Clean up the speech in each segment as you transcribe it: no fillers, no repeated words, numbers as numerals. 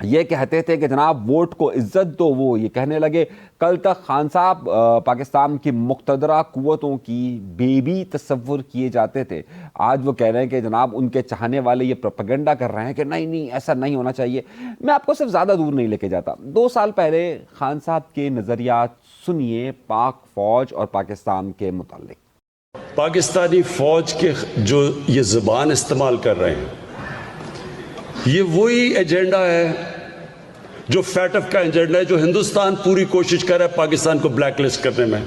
یہ کہتے تھے کہ جناب ووٹ کو عزت دو، وہ یہ کہنے لگے کل تک خان صاحب پاکستان کی مقتدرہ قوتوں کی بیبی تصور کیے جاتے تھے، آج وہ کہہ رہے ہیں کہ جناب ان کے چاہنے والے یہ پروپیگنڈا کر رہے ہیں کہ نہیں نہیں ایسا نہیں ہونا چاہیے۔ میں آپ کو صرف زیادہ دور نہیں لے کے جاتا، 2 سال پہلے خان صاحب کے نظریات سنیے پاک فوج اور پاکستان کے متعلق۔ پاکستانی فوج کے جو یہ زبان استعمال کر رہے ہیں، یہ وہی ایجنڈا ہے جو فیٹ اف کا ایجنڈا ہے جو ہندوستان پوری کوشش کر رہا ہے پاکستان کو بلیک لسٹ کرنے میں۔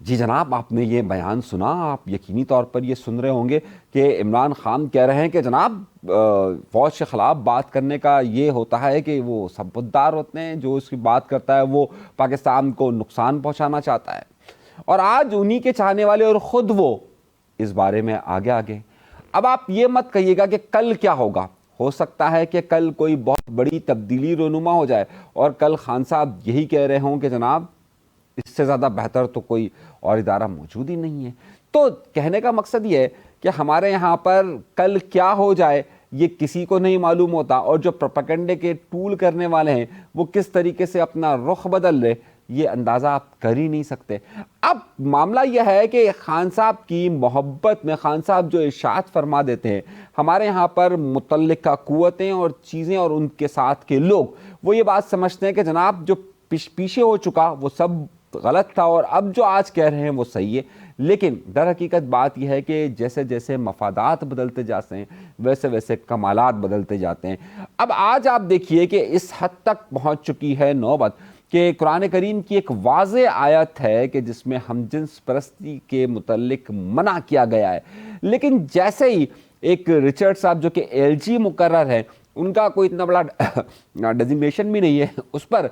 جی جناب، آپ نے یہ بیان سنا، آپ یقینی طور پر یہ سن رہے ہوں گے کہ عمران خان کہہ رہے ہیں کہ جناب فوج کے خلاف بات کرنے کا یہ ہوتا ہے کہ وہ سبکدار ہوتے ہیں، جو اس کی بات کرتا ہے وہ پاکستان کو نقصان پہنچانا چاہتا ہے، اور آج انہی کے چاہنے والے اور خود وہ اس بارے میں آگے۔ اب آپ یہ مت کہیے گا کہ کل کیا ہوگا، ہو سکتا ہے کہ کل کوئی بہت بڑی تبدیلی رونما ہو جائے اور کل خان صاحب یہی کہہ رہے ہوں کہ جناب اس سے زیادہ بہتر تو کوئی اور ادارہ موجود ہی نہیں ہے۔ تو کہنے کا مقصد یہ ہے کہ ہمارے یہاں پر کل کیا ہو جائے یہ کسی کو نہیں معلوم ہوتا، اور جو پروپیگنڈے کے ٹول کرنے والے ہیں وہ کس طریقے سے اپنا رخ بدل رہے یہ اندازہ آپ کر ہی نہیں سکتے۔ اب معاملہ یہ ہے کہ خان صاحب کی محبت میں خان صاحب جو ارشاد فرما دیتے ہیں، ہمارے یہاں پر متعلقہ قوتیں اور چیزیں اور ان کے ساتھ کے لوگ وہ یہ بات سمجھتے ہیں کہ جناب جو پیچھے ہو چکا وہ سب غلط تھا اور اب جو آج کہہ رہے ہیں وہ صحیح ہے۔ لیکن در حقیقت بات یہ ہے کہ جیسے جیسے مفادات بدلتے جاتے ہیں ویسے ویسے کمالات بدلتے جاتے ہیں۔ اب آج آپ دیکھیے کہ اس حد تک پہنچ چکی ہے نوبت کہ قرآن کریم کی ایک واضح آیت ہے کہ جس میں ہم جنس پرستی کے متعلق منع کیا گیا ہے، لیکن جیسے ہی ایک رچرڈ صاحب جو کہ LG مقرر ہے، ان کا کوئی اتنا بڑا ڈیزگنیشن بھی نہیں ہے، اس پر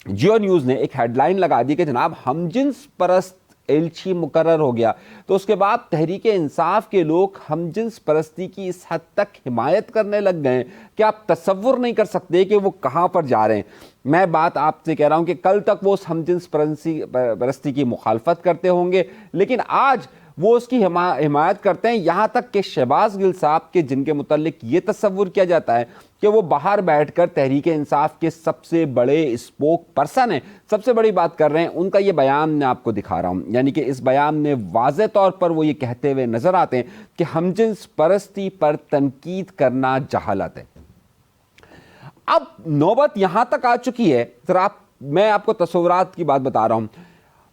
جیو نیوز نے ایک ہیڈ لائن لگا دی کہ جناب ہم جنس پرست LG مقرر ہو گیا، تو اس کے بعد تحریک انصاف کے لوگ ہم جنس پرستی کی اس حد تک حمایت کرنے لگ گئے کہ آپ تصور نہیں کر سکتے کہ وہ کہاں پر جا رہے ہیں۔ میں بات آپ سے کہہ رہا ہوں کہ کل تک وہ ہم جنس پرستی کی مخالفت کرتے ہوں گے، لیکن آج وہ اس کی حمایت کرتے ہیں، یہاں تک کہ شہباز گل صاحب کے جن کے متعلق یہ تصور کیا جاتا ہے کہ وہ باہر بیٹھ کر تحریک انصاف کے سب سے بڑے اسپوک پرسن ہیں، سب سے بڑی بات کر رہے ہیں، ان کا یہ بیان میں آپ کو دکھا رہا ہوں، یعنی کہ اس بیان میں واضح طور پر وہ یہ کہتے ہوئے نظر آتے ہیں کہ ہم جنس پرستی پر تنقید کرنا جہالت ہے۔ اب نوبت یہاں تک آ چکی ہے، ذرا میں آپ کو تصورات کی بات بتا رہا ہوں،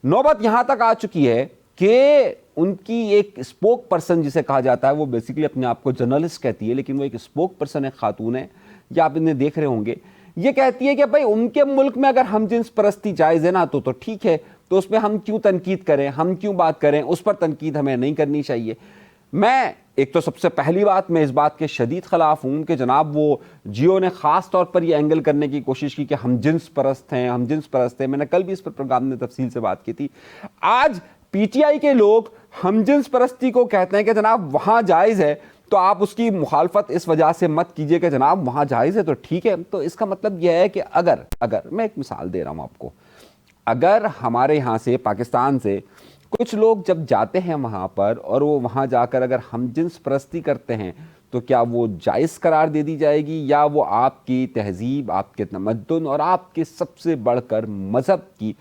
نوبت یہاں تک آ چکی ہے کہ ان کی ایک اسپوک پرسن جسے کہا جاتا ہے، وہ بیسیکلی اپنے آپ کو جرنلسٹ کہتی ہے لیکن وہ ایک اسپوک پرسن ہے، خاتون ہے، یا آپ انہیں دیکھ رہے ہوں گے، یہ کہتی ہے کہ بھائی ان کے ملک میں اگر ہم جنس پرستی جائز ہے نا تو ٹھیک ہے، تو اس میں ہم کیوں تنقید کریں، ہم کیوں بات کریں، اس پر تنقید ہمیں نہیں کرنی چاہیے۔ میں ایک تو سب سے پہلی بات میں اس بات کے شدید خلاف ہوں کہ جناب وہ جیو نے خاص طور پر یہ اینگل کرنے کی کوشش کی کہ ہم جنس پرست ہیں، ہم جنس پرست ہیں، میں نے کل بھی اس پر پروگرام میں تفصیل سے بات کی تھی۔ آج PTI کے لوگ ہم جنس پرستی کو کہتے ہیں کہ جناب وہاں جائز ہے، تو آپ اس کی مخالفت اس وجہ سے مت کیجئے کہ جناب وہاں جائز ہے تو ٹھیک ہے۔ تو اس کا مطلب یہ ہے کہ اگر میں ایک مثال دے رہا ہوں آپ کو، اگر ہمارے یہاں سے پاکستان سے کچھ لوگ جب جاتے ہیں وہاں پر اور وہ وہاں جا کر اگر ہم جنس پرستی کرتے ہیں تو کیا وہ جائز قرار دے دی جائے گی، یا وہ آپ کی تہذیب، آپ کے تمدن اور آپ کے سب سے بڑھ کر مذہب کی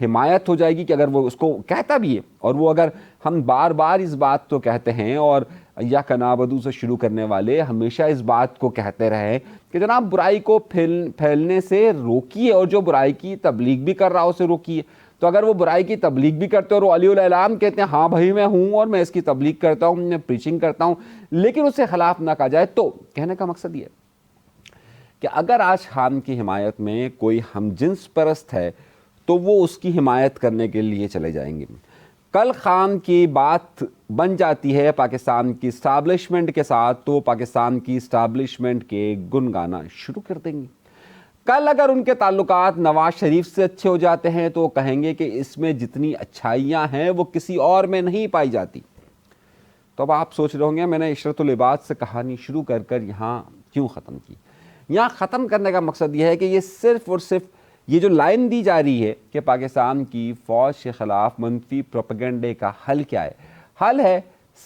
حمایت ہو جائے گی کہ اگر وہ اس کو کہتا بھی ہے، اور وہ اگر ہم بار بار اس بات کو کہتے ہیں اور یا کنابدو سے شروع کرنے والے ہمیشہ اس بات کو کہتے رہے کہ جناب برائی کو پھیلنے سے روکیے، اور جو برائی کی تبلیغ بھی کر رہا ہو اسے روکیے، تو اگر وہ برائی کی تبلیغ بھی کرتے اور وہ علی الاعلام کہتے ہیں ہاں بھائی میں ہوں اور میں اس کی تبلیغ کرتا ہوں، میں پریچنگ کرتا ہوں، لیکن اسے خلاف نہ کہا جائے، تو کہنے کا مقصد یہ ہے کہ اگر آج خان کی حمایت میں کوئی ہم جنس پرست ہے تو وہ اس کی حمایت کرنے کے لیے چلے جائیں گے، کل خان کی بات بن جاتی ہے پاکستان کی اسٹیبلشمنٹ کے ساتھ تو پاکستان کی اسٹیبلشمنٹ کے گن گانا شروع کر دیں گے۔ کل اگر ان کے تعلقات نواز شریف سے اچھے ہو جاتے ہیں تو کہیں گے کہ اس میں جتنی اچھائیاں ہیں وہ کسی اور میں نہیں پائی جاتی۔ تو اب آپ سوچ رہے ہوں گے میں نے عشرت العباد سے کہانی شروع کر کر یہاں کیوں ختم کی؟ یہاں ختم کرنے کا مقصد یہ ہے کہ یہ صرف اور صرف یہ جو لائن دی جا رہی ہے کہ پاکستان کی فوج کے خلاف منفی پروپیگنڈے کا حل کیا ہے، حل ہے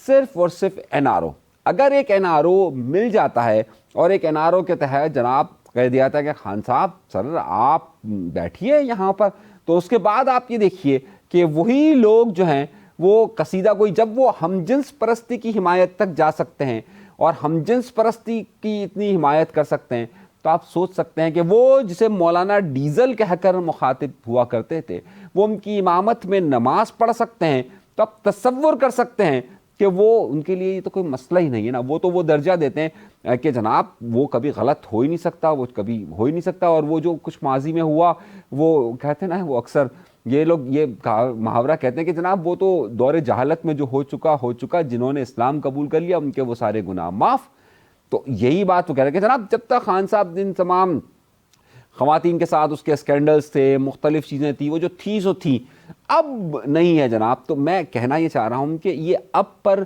صرف اور صرف NRO۔ اگر ایک NRO مل جاتا ہے اور ایک NRO کے تحت جناب کہہ دیا تھا کہ خان صاحب سر آپ بیٹھیے یہاں پر. تو اس کے بعد آپ یہ دیکھیے کہ وہی لوگ جو ہیں وہ قصیدہ گوئی جب وہ ہم جنس پرستی کی حمایت تک جا سکتے ہیں اور ہم جنس پرستی کی اتنی حمایت کر سکتے ہیں, تو آپ سوچ سکتے ہیں کہ وہ جسے مولانا ڈیزل کہہ کر مخاطب ہوا کرتے تھے وہ ان کی امامت میں نماز پڑھ سکتے ہیں. تو آپ تصور کر سکتے ہیں کہ وہ ان کے لیے یہ تو کوئی مسئلہ ہی نہیں ہے نا. وہ درجہ دیتے ہیں کہ جناب وہ کبھی غلط ہو ہی نہیں سکتا, وہ کبھی ہو ہی نہیں سکتا. اور وہ جو کچھ ماضی میں ہوا وہ کہتے ہیں نا, وہ اکثر یہ لوگ یہ محاورہ کہتے ہیں کہ جناب وہ تو دور جہالت میں جو ہو چکا, جنہوں نے اسلام قبول کر لیا ان کے وہ سارے گناہ معاف. تو یہی بات وہ کہہ رہے ہیں کہ جناب جب تک خان صاحب ان تمام خواتین کے ساتھ اس کے اسکینڈلز تھے, مختلف چیزیں تھیں, وہ جو تھی سو تھی, اب نہیں ہے جناب. تو میں کہنا یہ چاہ رہا ہوں کہ یہ اب پر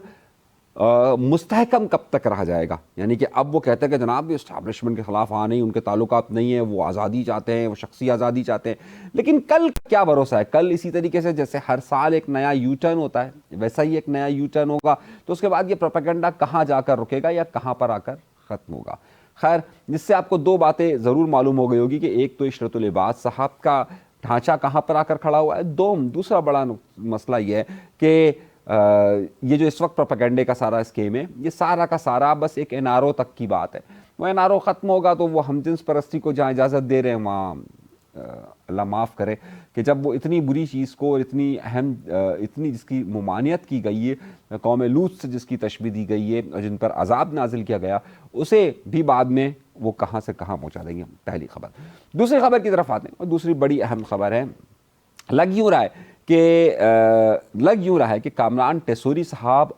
مستحکم کب تک رہا جائے گا. یعنی کہ اب وہ کہتے ہیں کہ جناب یہ اسٹیبلشمنٹ کے خلاف نہیں, ان کے تعلقات نہیں ہیں, وہ آزادی چاہتے ہیں, وہ شخصی آزادی چاہتے ہیں. لیکن کل کیا بھروسہ ہے, کل اسی طریقے سے جیسے ہر سال ایک نیا یو ٹرن ہوتا ہے ویسا ہی ایک نیا یو ٹرن ہوگا. تو اس کے بعد یہ پروپیگنڈا کہاں جا کر رکے گا یا کہاں پر آ کر ختم ہوگا. خیر, جس سے آپ کو دو باتیں ضرور معلوم ہو گئی ہوگی کہ ایک تو عشرت العباد صاحب کا ڈھانچہ کہاں پر آ کر کھڑا ہوا ہے, دوسرا بڑا مسئلہ یہ ہے کہ یہ جو اس وقت پروپیگنڈے کا سارا اسکیم ہے یہ سارا کا سارا بس ایک این آر او تک کی بات ہے. وہ این آر او ختم ہوگا تو وہ ہم جنس پرستی کو جہاں اجازت دے رہے ہیں وہاں اللہ معاف کرے کہ جب وہ اتنی بری چیز کو اور اتنی اہم اتنی جس کی ممانعت کی گئی ہے, قوم لوط سے جس کی تشبیہ دی گئی ہے اور جن پر عذاب نازل کیا گیا, اسے بھی بعد میں وہ کہاں سے کہاں پہنچا دیں گے. پہلی خبر. دوسری خبر کی طرف آتے ہیں اور دوسری بڑی اہم خبر ہے. لگ یوں رہا ہے کہ کامران ٹیسوری صاحب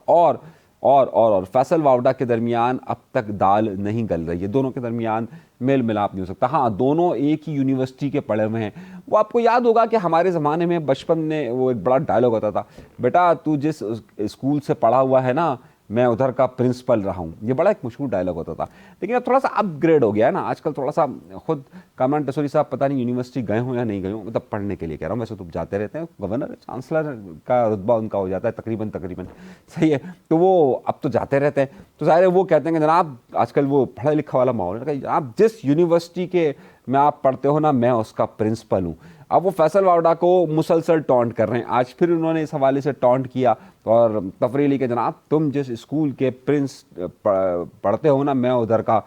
اور فیصل واوڈا کے درمیان اب تک دال نہیں گل رہی ہے. دونوں کے درمیان میل ملاپ نہیں ہو سکتا. ہاں, دونوں ایک ہی یونیورسٹی کے پڑھے ہوئے ہیں. وہ آپ کو یاد ہوگا کہ ہمارے زمانے میں بچپن میں وہ ایک بڑا ڈائلاگ ہوتا تھا, بیٹا تو جس اسکول سے پڑھا ہوا ہے نا میں ادھر کا پرنسپل رہا ہوں. یہ بڑا ایک مشہور ڈائلاگ ہوتا تھا. لیکن اب تھوڑا سا اپ گریڈ ہو گیا ہے نا. آج کل تھوڑا سا خود کامران ٹیسوری صاحب پتہ نہیں یونیورسٹی گئے ہوں یا نہیں گئے ہوں, مطلب پڑھنے کے لیے کہہ رہا ہوں, ویسے تو جاتے رہتے ہیں, گورنر چانسلر کا رتبہ ان کا ہو جاتا ہے تقریباً صحیح ہے. تو وہ اب تو جاتے رہتے ہیں. تو ظاہر ہے وہ کہتے ہیں کہ جناب آج کل وہ پڑھا لکھا والا ماحول ہے کہ جناب جس یونیورسٹی کے میں آپ پڑھتے ہو نا میں اس کا پرنسپل ہوں. اب وہ فیصل واوڈا کو مسلسل ٹونٹ کر رہے ہیں. آج پھر انہوں نے اس حوالے سے ٹونٹ کیا اور تفریح لی کہ جناب تم جس اسکول کے پڑھتے ہو نا میں ادھر کا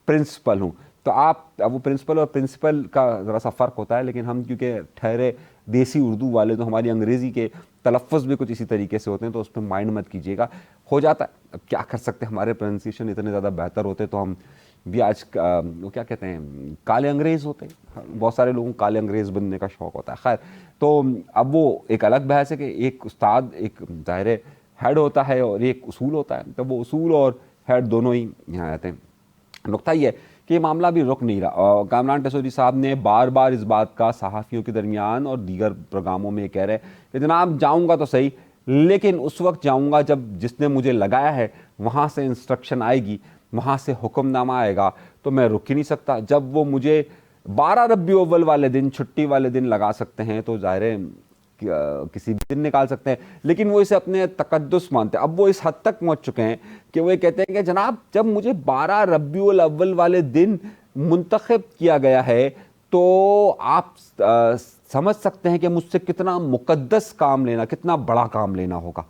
پرنسپل ہوں. تو آپ اب وہ پرنسپل اور پرنسپل کا ذرا سا فرق ہوتا ہے, لیکن ہم کیونکہ ٹھہرے دیسی اردو والے تو ہماری انگریزی کے تلفظ بھی کچھ اسی طریقے سے ہوتے ہیں, تو اس پہ مائنڈ مت کیجیے گا, ہو جاتا ہے. اب کیا کر سکتے ہیں, ہمارے پروننسیشن اتنے زیادہ بہتر ہوتے تو ہم بھی آج وہ کیا کہتے ہیں کالے انگریز ہوتے ہیں. بہت سارے لوگوں کو کالے انگریز بننے کا شوق ہوتا ہے. خیر, تو اب وہ ایک الگ بحث ہے کہ ایک استاد ایک ظاہر ہیڈ ہوتا ہے اور ایک اصول ہوتا ہے. تو وہ اصول اور ہیڈ دونوں ہی یہاں آتے ہیں. نقطہ یہ ہے کہ یہ معاملہ بھی رک نہیں رہا. کامران ٹیسوری صاحب نے بار بار اس بات کا صحافیوں کے درمیان اور دیگر پروگراموں میں یہ کہہ رہے کہ جناب جاؤں گا تو صحیح, لیکن اس وقت جاؤں گا جب جس نے مجھے لگایا ہے وہاں سے انسٹرکشن آئے گی, وہاں سے حکم نامہ آئے گا, تو میں رک ہی نہیں سکتا. جب وہ مجھے 12 ربیع اول والے دن چھٹی والے دن لگا سکتے ہیں تو ظاہر ہے کسی بھی دن نکال سکتے ہیں, لیکن وہ اسے اپنے تقدس مانتے ہیں. اب وہ اس حد تک پہنچ چکے ہیں کہ وہ یہ کہتے ہیں کہ جناب جب مجھے 12 ربیع الاول والے دن منتخب کیا گیا ہے تو آپ سمجھ سکتے ہیں کہ مجھ سے کتنا مقدس کام لینا, کتنا بڑا کام لینا ہوگا.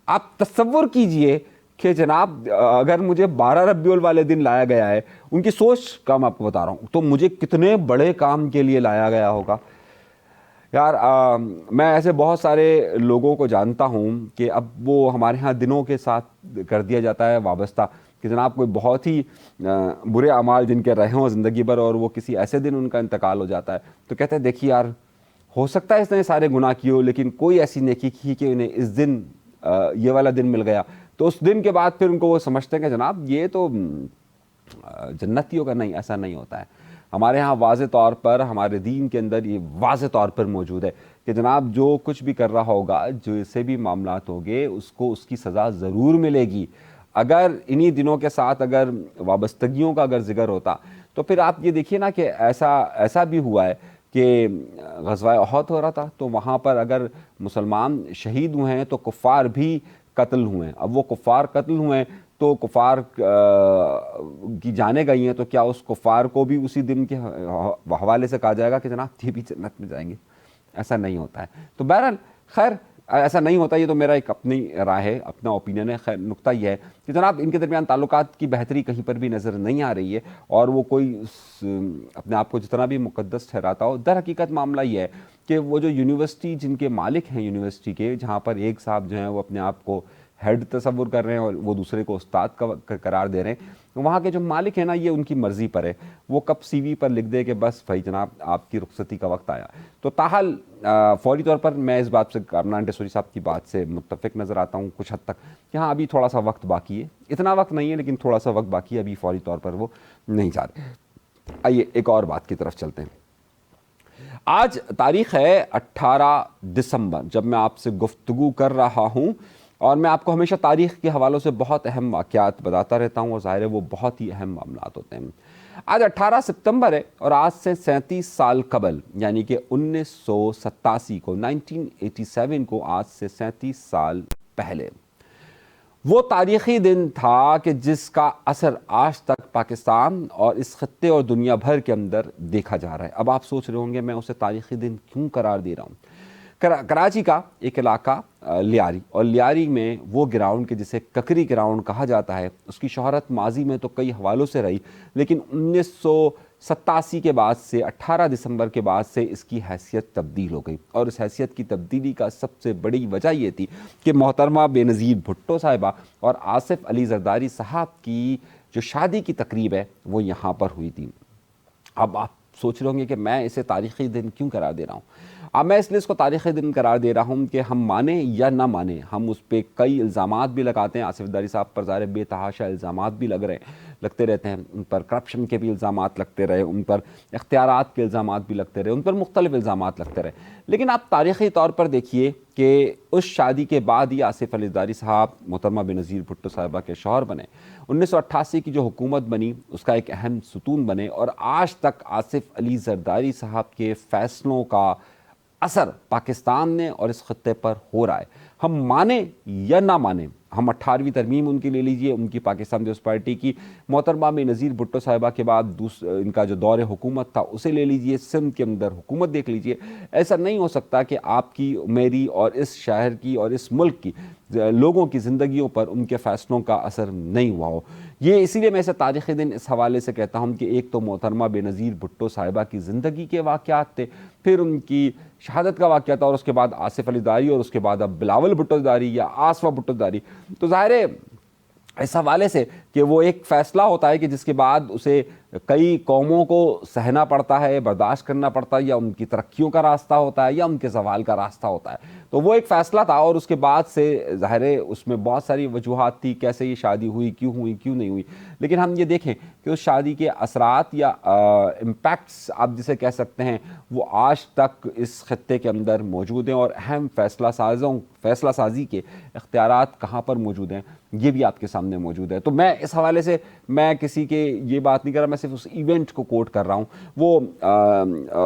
آپ تصور کیجئے کہ جناب اگر مجھے 12 ربیع الاول والے دن لایا گیا ہے, ان کی سوچ کا میں آپ کو بتا رہا ہوں, تو مجھے کتنے بڑے کام کے لیے لایا گیا ہوگا. یار میں ایسے بہت سارے لوگوں کو جانتا ہوں کہ اب وہ ہمارے ہاں دنوں کے ساتھ کر دیا جاتا ہے وابستہ کہ جناب کوئی بہت ہی برے اعمال جن کے رہے ہوں زندگی بھر اور وہ کسی ایسے دن ان کا انتقال ہو جاتا ہے, تو کہتے ہیں دیکھیے یار ہو سکتا ہے اس نے سارے گناہ کیے ہو لیکن کوئی ایسی نیکی کی کہ انہیں اس دن یہ والا دن مل گیا. تو اس دن کے بعد پھر ان کو وہ سمجھتے ہیں کہ جناب یہ تو جنتیوں کا نہیں, ایسا نہیں ہوتا ہے. ہمارے ہاں واضح طور پر ہمارے دین کے اندر یہ واضح طور پر موجود ہے کہ جناب جو کچھ بھی کر رہا ہوگا, جو سے بھی معاملات ہوگے, اس کو اس کی سزا ضرور ملے گی. اگر انہی دنوں کے ساتھ اگر وابستگیوں کا اگر ذکر ہوتا تو پھر آپ یہ دیکھیے نا کہ ایسا بھی ہوا ہے کہ غزوہ احد ہو رہا تھا تو وہاں پر اگر مسلمان شہید ہوئے ہیں تو کفار بھی قتل ہوئے ہیں. اب وہ کفار قتل ہوئے ہیں تو کفار کی جانیں گئی ہیں، تو کیا اس کفار کو بھی اسی دن کے حوالے سے کہا جائے گا کہ جناب یہ بھی جنت میں جائیں گے؟ ایسا نہیں ہوتا ہے. تو بہرحال خیر ایسا نہیں ہوتا، یہ تو میرا ایک اپنی رائے ہے، اپنا اوپینین ہے. خیر نقطہ یہ ہے کہ جناب ان کے درمیان تعلقات کی بہتری کہیں پر بھی نظر نہیں آ رہی ہے، اور وہ کوئی اپنے آپ کو جتنا بھی مقدس ٹھہراتا ہو. در حقیقت معاملہ یہ ہے کہ وہ جو یونیورسٹی جن کے مالک ہیں یونیورسٹی کے، جہاں پر ایک صاحب جو ہیں وہ اپنے آپ کو ہیڈ تصور کر رہے ہیں اور وہ دوسرے کو استاد کا قرار دے رہے ہیں، وہاں کے جو مالک ہیں نا یہ ان کی مرضی پر ہے. وہ کب سی وی پر لکھ دے کہ بس بھائی جناب آپ کی رخصتی کا وقت آیا. تو تاحال فوری طور پر میں اس بات سے کامران ڈیسوری صاحب کی بات سے متفق نظر آتا ہوں کچھ حد تک کہ ہاں ابھی تھوڑا سا وقت باقی ہے. اتنا وقت نہیں ہے لیکن تھوڑا سا وقت باقی ہے، ابھی فوری طور پر وہ نہیں چاہ رہے. آئیے ایک اور بات کی طرف چلتے ہیں. آج تاریخ ہے 18 دسمبر جب میں آپ سے گفتگو کر رہا ہوں، اور میں آپ کو ہمیشہ تاریخ کے حوالوں سے بہت اہم واقعات بتاتا رہتا ہوں، اور ظاہر ہے وہ بہت ہی اہم معاملات ہوتے ہیں. آج 18 ستمبر ہے، اور آج سے 37 سال قبل یعنی کہ 1987 کو 1987 کو آج سے 37 سال پہلے وہ تاریخی دن تھا کہ جس کا اثر آج تک پاکستان اور اس خطے اور دنیا بھر کے اندر دیکھا جا رہا ہے. اب آپ سوچ رہے ہوں گے میں اسے تاریخی دن کیوں قرار دے رہا ہوں. کراچی کا ایک علاقہ لیاری، اور لیاری میں وہ گراؤنڈ کہ جسے ککری گراؤنڈ کہا جاتا ہے، اس کی شہرت ماضی میں تو کئی حوالوں سے رہی، لیکن 1987 کے بعد سے 18 دسمبر کے بعد سے اس کی حیثیت تبدیل ہو گئی. اور اس حیثیت کی تبدیلی کا سب سے بڑی وجہ یہ تھی کہ محترمہ بے نظیر بھٹو صاحبہ اور آصف علی زرداری صاحب کی جو شادی کی تقریب ہے وہ یہاں پر ہوئی تھی. اب آپ سوچ رہے ہوں گے کہ میں اسے تاریخی دن کیوں قرار دے رہا ہوں. اب میں اس لیے اس کو تاریخی دن قرار دے رہا ہوں کہ ہم مانیں یا نہ مانیں، ہم اس پہ کئی الزامات بھی لگاتے ہیں. آصف زرداری صاحب پر ظاہر بے تحاشا الزامات بھی لگتے رہتے ہیں، ان پر کرپشن کے بھی الزامات لگتے رہے، ان پر اختیارات کے الزامات بھی لگتے رہے، ان پر مختلف الزامات لگتے رہے. لیکن آپ تاریخی طور پر دیکھیے کہ اس شادی کے بعد ہی آصف علی زرداری صاحب محترمہ بے نظیر بھٹو صاحبہ کے شوہر بنے. 1988 کی جو حکومت بنی اس کا ایک اہم ستون بنے، اور آج تک آصف علی زرداری صاحب کے فیصلوں کا اثر پاکستان نے اور اس خطے پر ہو رہا ہے. ہم مانیں یا نہ مانیں، ہم 18ویں ترمیم ان کی لے لیجئے، ان کی پاکستان پیپلز پارٹی کی، محترمہ بے نظیر بھٹو صاحبہ کے بعد ان کا جو دور حکومت تھا اسے لے لیجئے، سندھ کے اندر حکومت دیکھ لیجئے. ایسا نہیں ہو سکتا کہ آپ کی، میری اور اس شہر کی اور اس ملک کی لوگوں کی زندگیوں پر ان کے فیصلوں کا اثر نہیں ہوا ہو. یہ اسی لیے میں اسے تاریخی دن اس حوالے سے کہتا ہوں کہ ایک تو محترمہ بے نظیر بھٹو صاحبہ کی زندگی کے واقعات تھے، پھر ان کی شہادت کا واقعہ تھا، اور اس کے بعد آصف علی زرداری، اور اس کے بعد اب بلاول بھٹو زرداری یا آصفہ بھٹو زرداری. تو ظاہر ہے اس حوالے سے کہ وہ ایک فیصلہ ہوتا ہے کہ جس کے بعد اسے کئی قوموں کو سہنا پڑتا ہے، برداشت کرنا پڑتا ہے، یا ان کی ترقیوں کا راستہ ہوتا ہے یا ان کے زوال کا راستہ ہوتا ہے. تو وہ ایک فیصلہ تھا، اور اس کے بعد سے ظاہر ہے اس میں بہت ساری وجوہات تھی کیسے یہ شادی ہوئی، کیوں نہیں ہوئی. لیکن ہم یہ دیکھیں کہ اس شادی کے اثرات یا امپیکٹس آپ جسے کہہ سکتے ہیں وہ آج تک اس خطے کے اندر موجود ہیں، اور اہم فیصلہ سازی کے اختیارات کہاں پر موجود ہیں یہ بھی آپ کے سامنے موجود ہے. تو میں اس حوالے سے میں کسی کے یہ بات نہیں کر رہا، میں صرف اس ایونٹ کو کوٹ کر رہا ہوں. وہ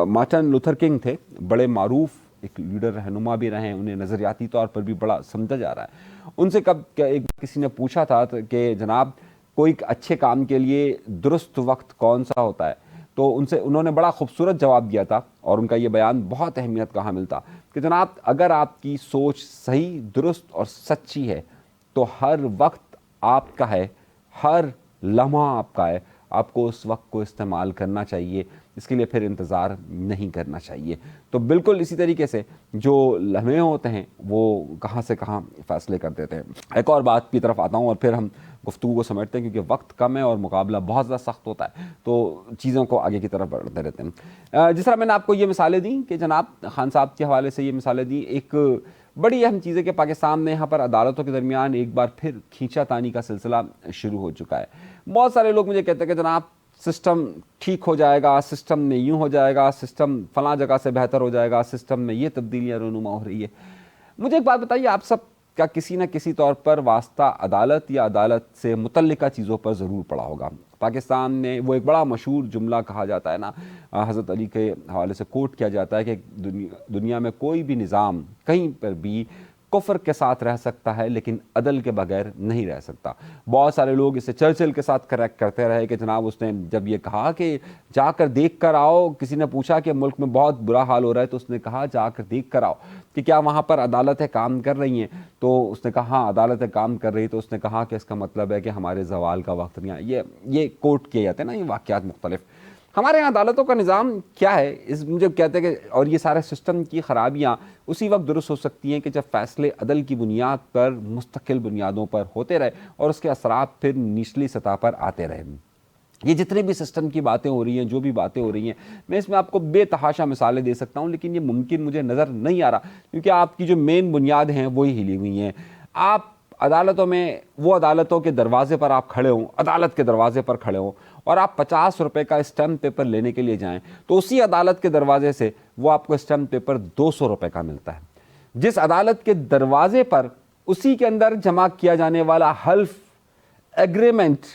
مارٹن لوتھر کنگ تھے، بڑے معروف ایک لیڈر رہنما بھی رہے ہیں، انہیں نظریاتی طور پر بھی بڑا سمجھا جا رہا ہے. ان سے ایک کسی نے پوچھا تھا کہ جناب کوئی اچھے کام کے لیے درست وقت کون سا ہوتا ہے، تو انہوں نے بڑا خوبصورت جواب دیا تھا، اور ان کا یہ بیان بہت اہمیت کا حامل تھا کہ جناب اگر آپ کی سوچ صحیح، درست اور سچی ہے تو ہر وقت آپ کا ہے، ہر لمحہ آپ کا ہے. آپ کو اس وقت کو استعمال کرنا چاہیے، اس کے لیے پھر انتظار نہیں کرنا چاہیے. تو بالکل اسی طریقے سے جو لمحے ہوتے ہیں وہ کہاں سے کہاں فیصلے کر دیتے ہیں. ایک اور بات کی طرف آتا ہوں اور پھر ہم گفتگو کو سمیٹتے ہیں کیونکہ وقت کم ہے اور مقابلہ بہت زیادہ سخت ہوتا ہے، تو چیزوں کو آگے کی طرف بڑھتے رہتے ہیں. جس طرح میں نے آپ کو یہ مثالیں دیں کہ جناب خان صاحب کے حوالے سے یہ مثالیں دیں، ایک بڑی اہم چیز ہے کہ پاکستان میں یہاں پر عدالتوں کے درمیان ایک بار پھر کھینچا تانی کا سلسلہ شروع ہو چکا ہے. بہت سارے لوگ مجھے کہتے ہیں کہ جناب سسٹم ٹھیک ہو جائے گا، سسٹم میں یوں ہو جائے گا، سسٹم فلاں جگہ سے بہتر ہو جائے گا، سسٹم میں یہ تبدیلیاں رونما ہو رہی ہے. مجھے ایک بات بتائیے، آپ سب کا کسی نہ کسی طور پر واسطہ عدالت یا عدالت سے متعلقہ چیزوں پر ضرور پڑا ہوگا. پاکستان نے وہ ایک بڑا مشہور جملہ کہا جاتا ہے نا، حضرت علی کے حوالے سے کوٹ کیا جاتا ہے کہ دنیا میں کوئی بھی نظام کہیں پر بھی کفر کے ساتھ رہ سکتا ہے لیکن عدل کے بغیر نہیں رہ سکتا۔ بہت سارے لوگ اسے چرچل کے ساتھ کریکٹ کرتے رہے کہ جناب اس نے جب یہ کہا کہ جا کر دیکھ کر آؤ، کسی نے پوچھا کہ ملک میں بہت برا حال ہو رہا ہے تو اس نے کہا جا کر دیکھ کر آؤ کہ کیا وہاں پر عدالتیں کام کر رہی ہیں، تو اس نے کہا ہاں عدالتیں کام کر رہی، تو اس نے کہا کہ اس کا مطلب ہے کہ ہمارے زوال کا وقت نہیں آیا۔ یہ کوٹ کیے جاتے ہیں نا یہ واقعات مختلف۔ ہمارے یہاں عدالتوں کا نظام کیا ہے، مجھے کہتے ہیں کہ اور یہ سارے سسٹم کی خرابیاں اسی وقت درست ہو سکتی ہیں کہ جب فیصلے عدل کی بنیاد پر مستقل بنیادوں پر ہوتے رہے اور اس کے اثرات پھر نچلی سطح پر آتے رہے۔ یہ جتنے بھی سسٹم کی باتیں ہو رہی ہیں، جو بھی باتیں ہو رہی ہیں، میں اس میں آپ کو بے تحاشا مثالیں دے سکتا ہوں، لیکن یہ ممکن مجھے نظر نہیں آ رہا کیونکہ آپ کی جو مین بنیاد ہیں وہی ہلی ہوئی ہیں۔ آپ عدالتوں میں وہ عدالتوں کے دروازے پر آپ کھڑے ہوں، عدالت کے دروازے پر کھڑے ہوں اور آپ 50 روپے کا اسٹیمپ پیپر لینے کے لیے جائیں تو اسی عدالت کے دروازے سے وہ آپ کو اسٹیمپ پیپر 200 روپے کا ملتا ہے۔ جس عدالت کے دروازے پر اسی کے اندر جمع کیا جانے والا حلف ایگریمنٹ،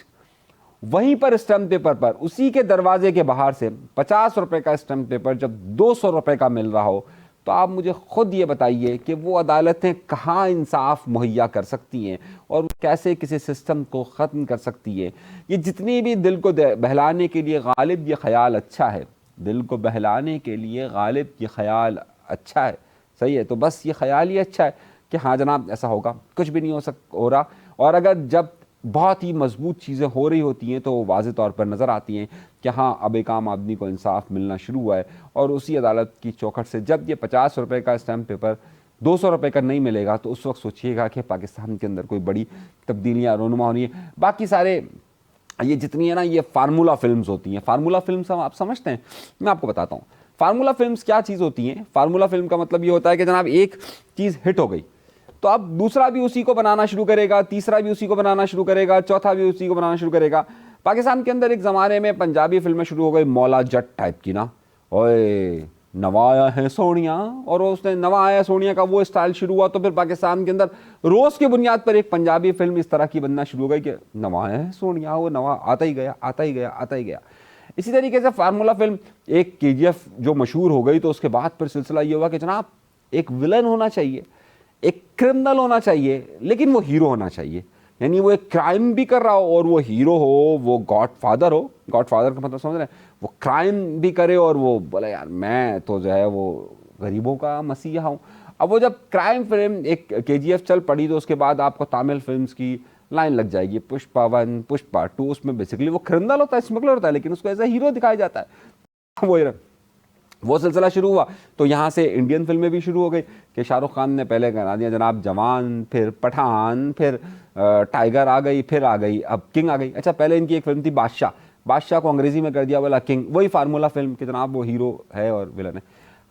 وہیں پر اسٹیمپ پیپر پر اسی کے دروازے کے باہر سے 50 روپے کا اسٹیمپ پیپر جب 200 روپے کا مل رہا ہو تو آپ مجھے خود یہ بتائیے کہ وہ عدالتیں کہاں انصاف مہیا کر سکتی ہیں اور کیسے کسی سسٹم کو ختم کر سکتی ہے۔ یہ جتنی بھی دل کو بہلانے کے لیے غالب یہ خیال اچھا ہے، دل کو بہلانے کے لیے غالب یہ خیال اچھا ہے، صحیح ہے، تو بس یہ خیال ہی اچھا ہے کہ ہاں جناب ایسا ہوگا، کچھ بھی نہیں ہو رہا۔ اور اگر جب بہت ہی مضبوط چیزیں ہو رہی ہوتی ہیں تو وہ واضح طور پر نظر آتی ہیں کہ ہاں اب ایک عام آدمی کو انصاف ملنا شروع ہوا ہے، اور اسی عدالت کی چوکھٹ سے جب یہ 50 روپے کا اسٹیمپ پیپر 200 روپے کا نہیں ملے گا تو اس وقت سوچئے گا کہ پاکستان کے اندر کوئی بڑی تبدیلیاں رونما ہونی ہیں۔ باقی سارے یہ جتنی ہے نا یہ فارمولا فلمز ہوتی ہیں، فارمولا فلمز آپ سمجھتے ہیں؟ میں آپ کو بتاتا ہوں فارمولا فلمز کیا چیز ہوتی ہیں۔ فارمولا فلم کا مطلب یہ ہوتا ہے کہ جناب ایک چیز ہٹ ہو گئی تو اب دوسرا بھی اسی کو بنانا شروع کرے گا، تیسرا بھی اسی کو بنانا شروع کرے گا، چوتھا بھی اسی کو بنانا شروع کرے گا۔ پاکستان کے اندر ایک زمانے میں پنجابی فلمیں شروع ہو گئی مولا جٹ ٹائپ کی نا، اوئے نوا آیا ہے سونیا، اور اس نے نوا آیا سونیا کا وہ اسٹائل شروع ہوا تو پھر پاکستان کے اندر روز کی بنیاد پر ایک پنجابی فلم اس طرح کی بننا شروع ہو گئی کہ نوا آیا ہے سونیا، وہ نوا آتا ہی گیا آتا ہی گیا آتا ہی گیا۔ اسی طریقے سے فارمولا فلم ایک KGF جو مشہور ہو گئی تو اس کے بعد پھر سلسلہ یہ ہوا کہ جناب ایک ولن ہونا چاہیے، ایک کرمنل ہونا چاہیے، لیکن وہ ہیرو ہونا چاہیے، یعنی وہ ایک کرائم بھی کر رہا ہو اور وہ ہیرو ہو، وہ گاڈ فادر ہو۔ گاڈ فادر کا مطلب سمجھ رہے ہیں؟ وہ کرائم بھی کرے اور وہ بولے یار میں تو جو ہے وہ غریبوں کا مسیحا ہوں۔ اب وہ جب کرائم فلم ایک KGF چل پڑی تو اس کے بعد آپ کو تامل فلمز کی لائن لگ جائے گی، پشپا 1 پشپا 2، اس میں بیسیکلی وہ کرمنل ہوتا ہے، اسمگلر ہوتا ہے، لیکن اس کو ایز اے ہیرو دکھایا جاتا ہے۔ وہ سلسلہ شروع ہوا تو یہاں سے انڈین فلمیں بھی شروع ہو گئی کہ شاہ رخ خان نے پہلے کرا دیا جناب جوان، پھر پٹھان، پھر ٹائیگر آ گئی، پھر آ گئی اب کنگ آ گئی۔ اچھا پہلے ان کی ایک فلم تھی بادشاہ کو انگریزی میں کر دیا بولا کنگ، وہی فارمولا فلم کہ جناب وہ ہیرو ہے اور ولن ہے۔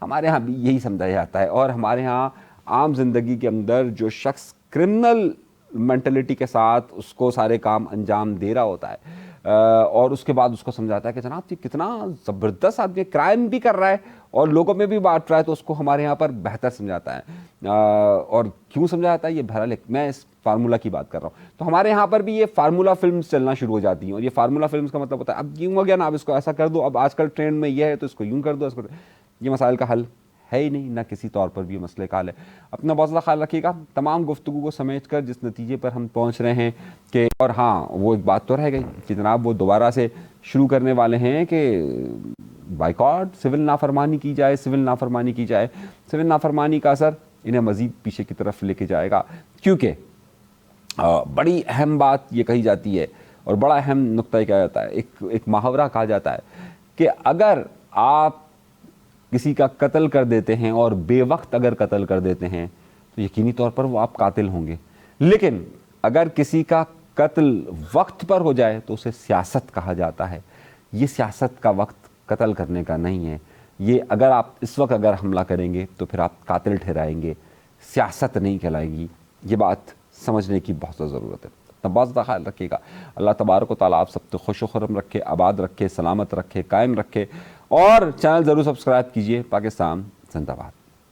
ہمارے ہاں بھی یہی سمجھا جاتا ہے، اور ہمارے ہاں عام زندگی کے اندر جو شخص کرمنل مینٹلٹی کے ساتھ اس کو سارے کام انجام دے رہا ہوتا ہے اور اس کے بعد اس کو سمجھاتا ہے کہ جناب یہ کتنا زبردست آدمی، کرائم بھی کر رہا ہے اور لوگوں میں بھی بانٹ رہا ہے، تو اس کو ہمارے یہاں پر بہتر سمجھاتا ہے۔ اور کیوں سمجھاتا ہے یہ بہرحال میں اس فارمولا کی بات کر رہا ہوں۔ تو ہمارے یہاں پر بھی یہ فارمولا فلمز چلنا شروع ہو جاتی ہیں، اور یہ فارمولا فلمز کا مطلب ہوتا ہے اب یوں ہو گیا نا، اب اس کو ایسا کر دو، اب آج کل ٹرینڈ میں یہ ہے تو اس کو یوں کر دو، اس کو یہ مسائل کا حل ہے ہی نہیں، نہ کسی طور پر بھی یہ مسئلے کا حل ہے۔ اپنا بہت زیادہ خیال رکھیے گا۔ تمام گفتگو کو سمیٹ کر جس نتیجے پر ہم پہنچ رہے ہیں کہ، اور ہاں وہ ایک بات تو رہ گئی کہ جناب وہ دوبارہ سے شروع کرنے والے ہیں کہ بائیکاٹ، سول نافرمانی کی جائے، سول نافرمانی کی جائے۔ سول نافرمانی کا اثر انہیں مزید پیچھے کی طرف لے کے جائے گا، کیونکہ بڑی اہم بات یہ کہی جاتی ہے اور بڑا اہم نقطہ کہا جاتا ہے، ایک محاورہ کہا جاتا ہے کہ اگر آپ کسی کا قتل کر دیتے ہیں اور بے وقت اگر قتل کر دیتے ہیں تو یقینی طور پر وہ آپ قاتل ہوں گے، لیکن اگر کسی کا قتل وقت پر ہو جائے تو اسے سیاست کہا جاتا ہے۔ یہ سیاست کا وقت قتل کرنے کا نہیں ہے، یہ اگر آپ اس وقت اگر حملہ کریں گے تو پھر آپ قاتل ٹھہرائیں گے، سیاست نہیں کہلائے گی۔ یہ بات سمجھنے کی بہت زیادہ ضرورت ہے۔ بہت زیادہ خیال رکھیے گا۔ اللہ تبارک و تعالیٰ آپ سب کو خوش و خرم رکھے، آباد رکھے، سلامت رکھے، قائم رکھے، اور چینل ضرور سبسکرائب کیجئے۔ پاکستان زندہ باد۔